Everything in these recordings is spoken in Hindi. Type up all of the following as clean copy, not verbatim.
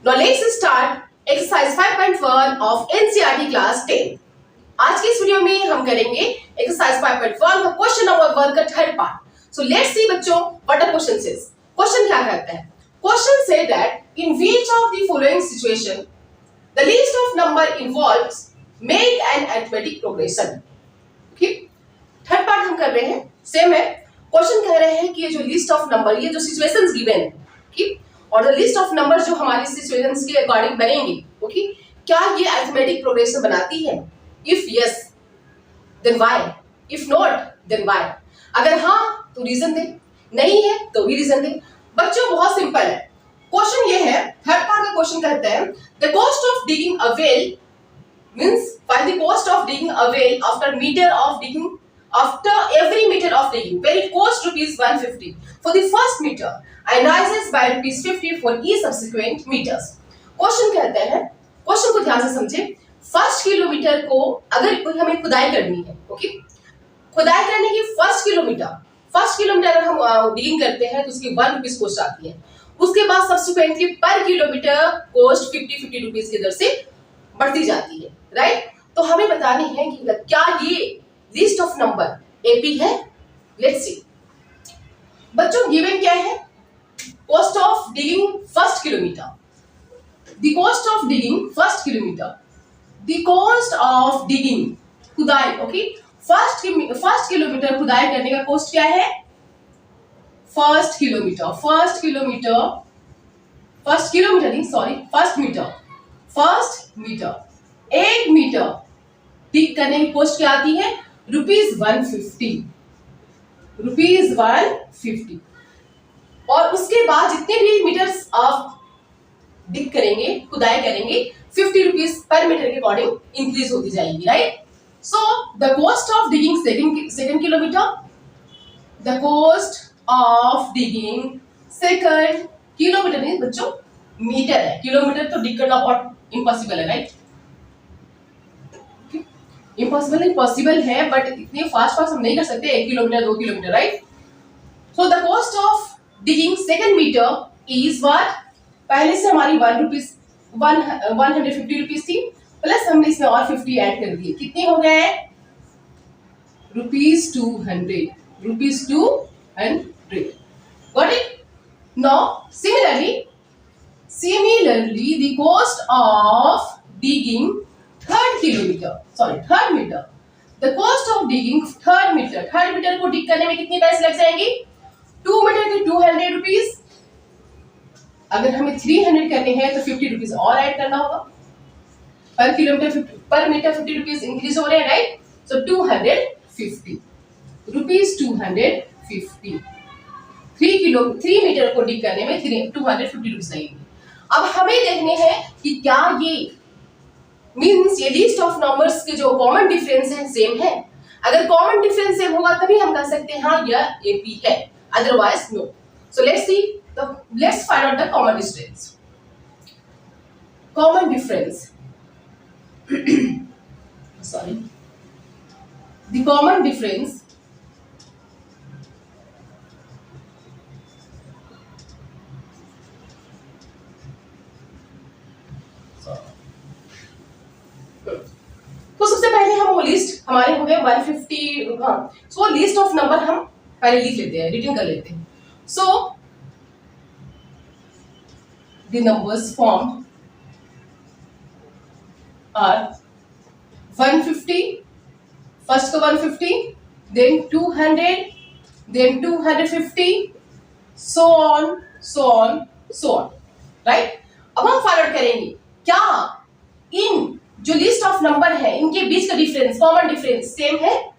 Now let's start exercise 5.1 of NCERT class 10. आज की इस वीडियो में हम करेंगे एक्सरसाइज 5.1 का क्वेश्चन नंबर 1 का third part. So let's see बच्चों what the question says. Question क्या कहता है? क्वेश्चन से that in which of the following situation the list of number involves make an arithmetic progression. ठीक, थर्ड पार्ट हम कर रहे हैं, सेम है. क्वेश्चन कह रहे हैं कि ये जो लिस्ट ऑफ नंबर, ये जो सिचुएशंस गिवन है, ठीक, और द लिस्ट ऑफ नंबर जो हमारी सिचुएशंस के अकॉर्डिंग बनेंगे, ओके, क्या ये अरिथमेटिक प्रोग्रेशन बनाती है? If yes then why, if not then why. अगर हाँ तो रीजन दे, नहीं है तो भी रीजन दे. बच्चों बहुत सिंपल है. क्वेश्चन ये है, थर्ड पार्ट का क्वेश्चन कहता है the cost of digging a well means find the cost of digging a well after meter of digging, after every meter of digging, where it costs rupees 150 for the first meter and rises by rupees 50 for each subsequent meters. Question कहते हैं, क्वेश्चन को ध्यान से समझे. फर्स्ट किलोमीटर को अगर कोई हमें खुदाई करनी है, ओके, खुदाई करने की फर्स्ट किलोमीटर अगर हम डिगिंग करते हैं तो उसकी 1 रुपीज कॉस्ट आती है. उसके बाद सब्सिक्वेंटली पर किलोमीटर कॉस्ट 50 रुपीज की दर से बढ़ती जाती है, राइट. तो हमें बतानी है कि क्या ये लिस्ट ऑफ नंबर एपी है. Let's see. बच्चों गिवन क्या है? Cost of digging first kilometre, the cost of digging first kilometre, the cost of digging खुदाई, ओके, फर्स्ट किलोमीटर खुदाई करने का कॉस्ट क्या है? फर्स्ट मीटर, एक मीटर डिग करने की कॉस्ट क्या आती है? रुपीज 150. और उसके बाद जितने भी मीटर्स आप डिग करेंगे, खुदाई करेंगे, 50 रुपीज पर मीटर के अकॉर्डिंग इंक्रीज होती जाएगी, right. So the cost of digging second kilometre, the cost of digging second kilometre नहीं बच्चों, मीटर है. किलोमीटर तो डिग करना बहुत इम्पॉसिबल है, राइट. पॉसिबल है बट इतने फास्ट हम नहीं कर सकते. 1 kilometre 2 kilometre, right. So the cost of digging second metre is what? पहले से हमारी 150 रुपीज थी, प्लस हमने इसमें और 50 ऐड कर दिए. कितने हो गए? Rupees 200. Got it? Now similarly the cost of digging third meter, the cost of digging third meter को डिग करने में कितने पैसे लग जाएंगे? 2 मीटर के 200 रुपीज. अगर हमें 300 करने हैं तो 50 रुपीज और ऐड करना होगा. पर किलोमीटर पर मीटर 50 रुपीज इंक्रीज हो रहे हैं, राइट. सो 250 रुपीज 250. 3 मीटर को डिग करने में 250 रुपीज लगेंगे. अब हमें देखने हैं कि क्या ये मींस ये लिस्ट ऑफ नंबर्स के जो कॉमन डिफरेंस है सेम है. अगर कॉमन डिफरेंस सेम होगा तभी हम कह सकते हैं हाँ यह एपी है, otherwise no. So let's find out the common difference. Sorry, the common difference तो सबसे पहले हम वो लिस्ट हमारे हो गए 150. हाँ, सो लिस्ट ऑफ नंबर हम पहले लिख लेते हैं, रिटन कर लेते हैं. So the numbers formed are 150, first को 150, then 200, then 250, so on, right. अब हम फाइंड आउट करेंगे क्या इन जो लिस्ट ऑफ नंबर है इनके बीच का डिफरेंस, कॉमन डिफरेंस सेम है.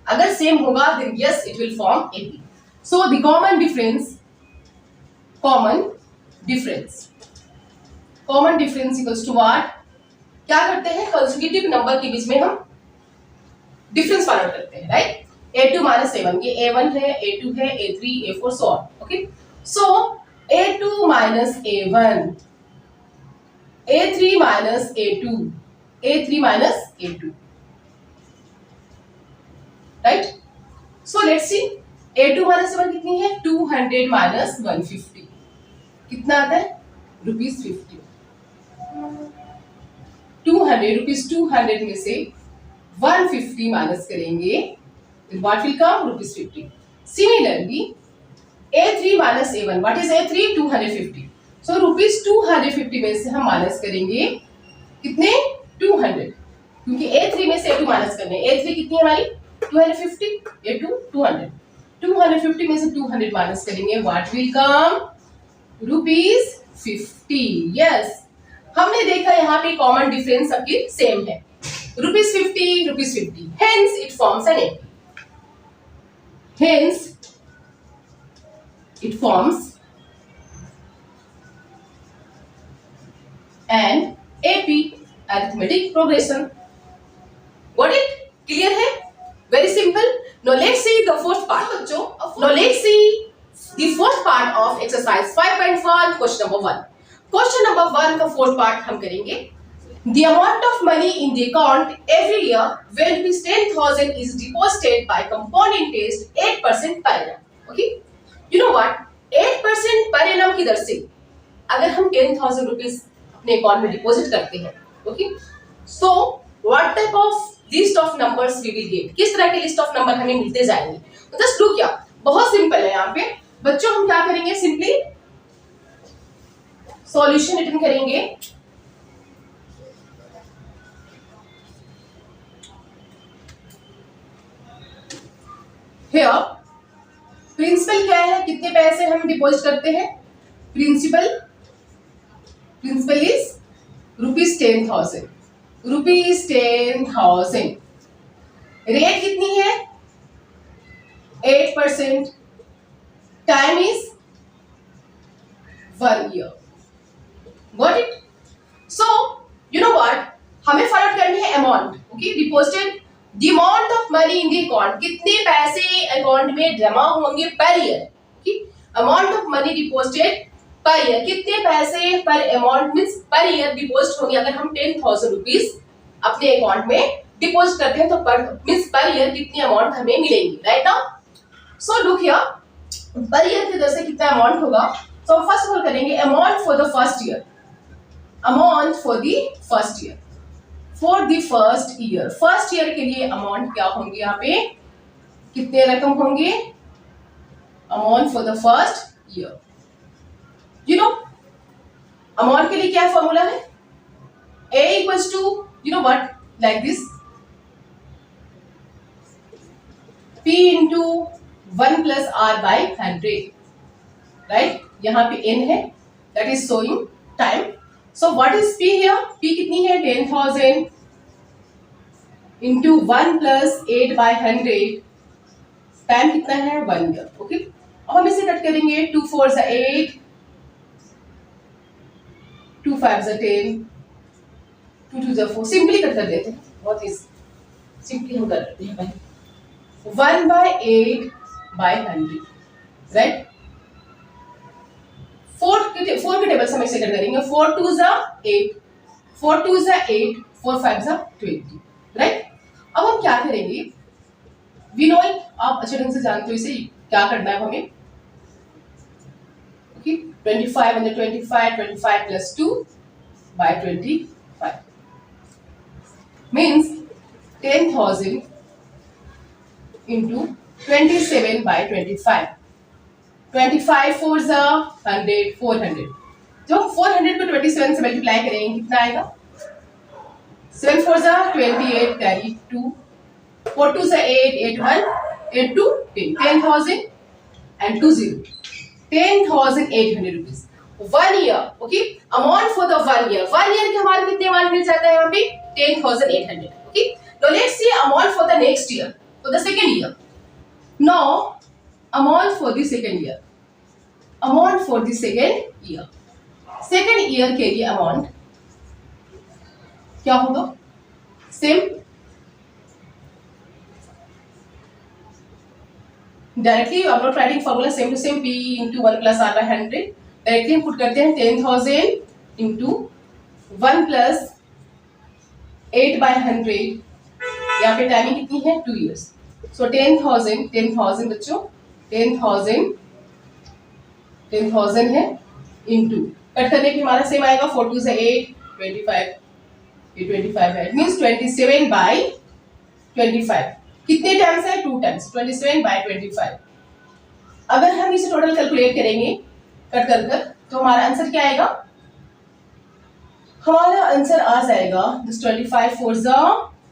अगर सेम होगा then yes it will form AP. So the common difference equals to what? क्या करते हैं? कंसेक्यूटिव नंबर के बीच में हम डिफरेंस फाइंड आउट करते हैं, राइट. a2 - a1, ये a1 है, a2 है, a3, a4, so on. Okay, so a2 - a1, a3 - a2, a3 - a2, right. So let's C. a2 - a1 कितनी है? 200 - 150 कितना आता है? ₹50. 200 रुपीज 200 में से 150 माइनस करेंगे, what will come ₹50. Similarly A3 minus A1, what is A3? 250. So rupees 250 में से हम माइनस करेंगे कितने? 200, क्योंकि A3 में से A2 माइनस करने. A3 कितनी है हमारी? 250, A2 200. 250 में से 200 माइनस करेंगे, व्हाट विल कम? ₹50. यस, हमने देखा यहाँ पे कॉमन डिफरेंस सबकी सेम है, ₹50, ₹50. Hence it forms an AP. Hence it forms an AP, arithmetic progression. Got it? Clear है? Very simple. Now let's see the fourth part. बच्चों, now let's see the fourth part of exercise 5.1, question number 1. Question number 1 का fourth part हम करेंगे. The amount of money in the account every year when ₹10,000 is deposited by compound interest 8% per annum. Okay? You know what? 8% per annum की दर से अगर हम 10,000 रुपीज अपने अकाउंट में डिपॉजिट करते हैं, okay, so what type of list of numbers we will get, किस तरह के लिस्ट ऑफ नंबर हमें मिलते जाएंगे. तो जस्ट लुक, क्या बहुत सिंपल है यहाँ पे बच्चों. हम क्या करेंगे, सिंपली सॉल्यूशन रिटर्न करेंगे. हियर प्रिंसिपल क्या है, कितने पैसे हम डिपॉजिट करते हैं? Principal is ₹10,000. ₹10,000. रेट कितनी है? 8%. Time is 1 year. Got it? So you know what, हमें फाइंड करनी है amount. Okay, deposited the amount of money in the account, कितने पैसे अकाउंट में जमा होंगे per year. Amount of money deposited per year, कितने पैसे पर amount means per year deposit होंगे. अगर हम 10,000 रुपीज अपने अकाउंट में डिपॉजिट करते हैं तो पर मींस पर ईयर कितनी अमाउंट हमें मिलेंगी. Right now, so look here, per year की दर से कितना अमाउंट होगा. सो फर्स्ट ऑफ ऑल करेंगे amount for the first year. Amount for the first year. For the first year, first year के लिए अमाउंट क्या होंगे, यहाँ पे कितने रकम होंगे. Amount for the first year, you know amount के लिए क्या फॉर्मूला है? A equals to, you know what, like this, P into 1 plus R by 100. Right, यहाँ पे N है, that is showing time. So what is P here? P कितनी है? 10,000 into 1 plus 8 by 100. टाइम कितना है? 1 year. ओके, अब हम इसे कट करेंगे. 2 4 is 8, 2 5 is 10, 2 2 is 4. Simply cut कर देते हैं, बहुत ही सिंपली हम कर देते हैं भाई. 1 by 8 by 100. राइट, 4 के टेबल हम इसे कट करेंगे. 4 2 is 8, 4 2 is 8, 4 5 is 20. राइट, अब हम क्या करेंगे, वी नो, आप अच्छे ढंग से जानते हो इसे क्या करना है हमें. Okay, 25 under 25, 25 plus 2 by 25 means 10,000 into 27 by 25. 25 4 is 100, 400. जब 400 को 27 से मल्टीप्लाई करेंगे कितना आएगा? 7 4 is 28, carry 2, 4 2 is 8, 8 1, 8 2 10, 10,000 and 2 0, 10,800 rupees. 1 year. Okay, amount for the 1 year. 1 year के हमारे कितने अमाउंट मिल जाता है यहाँ पे? 10,800. Okay, now let's see amount for the next year, for the second year. Now amount for the second year. Amount for the second year. Second year के लिए amount क्या होगा? सेम, डायरेक्टली हम लोग writing formula same to same, P into 1 plus R by 100. Directly हम पुट करते हैं 10,000 इंटू 1 प्लस 8 बाई 100. यहाँ पे टाइमिंग कितनी है? 2 years. सो 10,000 बच्चों, 10,000 है इंटू, कट करने पे हमारा सेम आएगा. 4 2 is 8, 25, ये 25 है, मीन्स 27 बाई 25 कितने टाइम्स है? 2 टाइम्स, 27 बाई 25। अगर हम इसे टोटल कैलकुलेट करेंगे कट कर कर, तो हमारा आंसर क्या आएगा? हमारा आंसर आ जाएगा 25 4 जा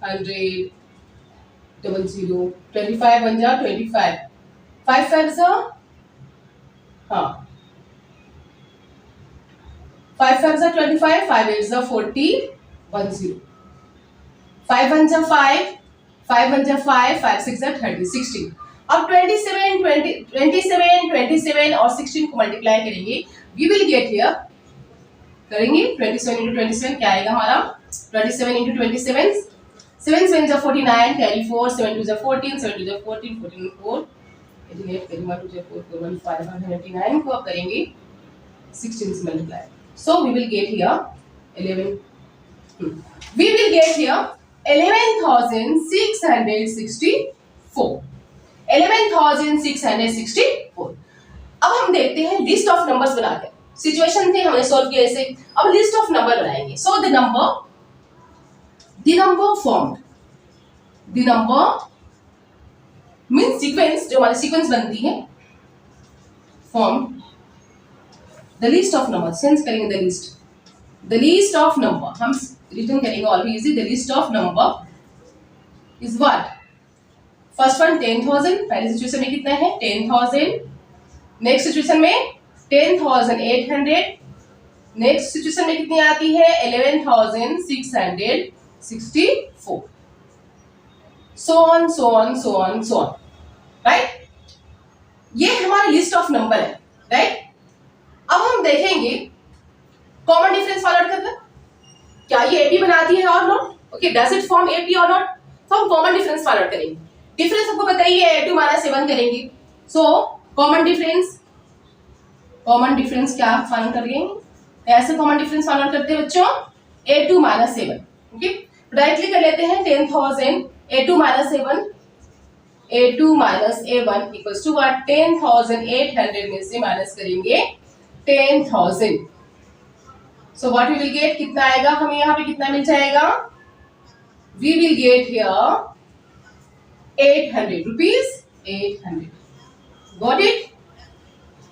100, 00, 25 1 जा 25, 5 5 जा, हाँ 5 5 जा 25, 5 8 जा 40, 10, 5 1 जा 5, 5 1 जा 5, 5 6 जा 30, 16। अब 27 और 16 को मल्टीप्लाई करेंगे, वी विल गेट हियर, करेंगे 27 into 27 क्या आएगा हमारा? 27 into 27, 7 7 जा 49, कैरी 4, 7 2 जा 14, 7 2 जा 14, 14 4, 88 कैरी 1 2 जा 4, 4 1 5, 189 को अब करेंगे 16 से multiply, so we will get here 11, we will get here 11,664, 11,664। अब हम देखते हैं लिस्ट ऑफ नंबर्स बनाकर, सिचुएशन थे हमने सॉल्व किया ऐसे, अब लिस्ट ऑफ नंबर बनाएंगे। So the number formed, the number means sequence, जो हमारी सीक्वेंस बनती है, form the list of number, sense करेंगे द लिस्ट ऑफ नंबर, हम रिटर्न करेंगे always easy, the list of number is what? First one 10,000, पहली सिचुएशन में कितना है? 10,000, नेक्स्ट सिचुएशन में 10,800, नेक्स्ट सिचुएशन में कितनी आती है? 11,664, so on, राइट? ये हमारी लिस्ट ऑफ नंबर है, राइट? अब हम देखेंगे कॉमन डिफरेंस फाइंड आउट करके, क्या ये एपी बनाती है और not? Okay, does it form AP और नॉट? तो हम कॉमन डिफरेंस फाइंड आउट करेंगे। डिफरेंस आपको बताइए, a2 - 7 करेंगे, सो कॉमन डिफरेंस क्या फाइंड करेंगे? ऐसे कॉमन डिफरेंस फाइंड आउट करते हैं बच्चों, a2 - 7, ओके, डायरेक्टली कर लेते हैं 10,000 a2 - 7, a2 - a1 equals to what? 10,800 में से माइनस करेंगे 10,000, so what we will get, कितना आएगा? हमें यहाँ पे कितना मिल जाएगा? We will get here 800 rupees, 800, got it?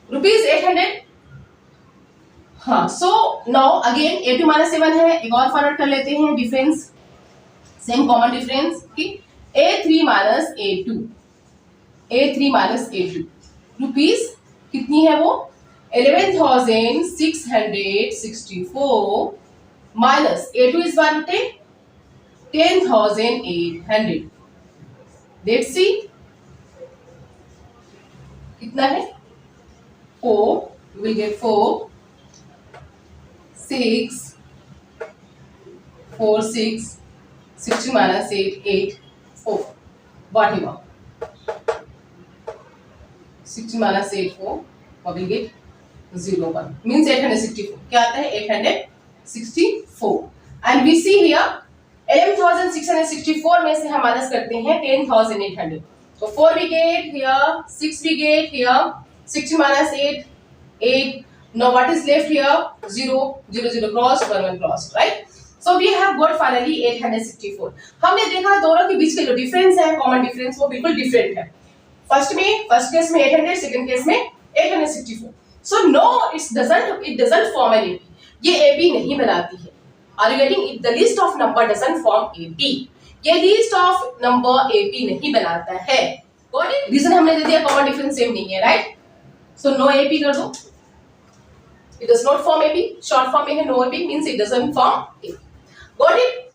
Rupees 800, हाँ। सो नाउ अगेन a2 - 7 है, एक और फाइंड आउट कर लेते हैं difference, same common difference, a3 - a2, a3 - a2 rupees कितनी है वो? 11,664 minus a2 is 10,800, let's see कितना है? 4, we will get 4, 6, 4 6, 60 minus 8, 8, 4, whatever, 60 minus 8, 4, what will get? 0 1 means 864, क्या आता है? 864, and we see here 11,664 में से हम माइनस करते हैं 10,800, so 4 we get here, 6 we get here, 60 minus 8, 8, now what is left here? 0 0 0 cross, 1 1 cross, right? So we have got finally 864। हमने देखा दोनों के बीच का जो डिफरेंस है, कॉमन डिफरेंस, वो बिल्कुल डिफरेंट है। फर्स्ट केस में 800, सेकंड केस में 864, so no, it doesn't form an AP, ये AP नहीं बनाती है। Are you getting it? The list of number doesn't form AP, ये list of number AP नहीं बनाता है, got it? रीजन हमने दे दिया, कॉमन डिफरेंस सेम नहीं है, राइट? So no AP कर दो, it does not form AP, short form में है no AP, means it doesn't form AP, got it?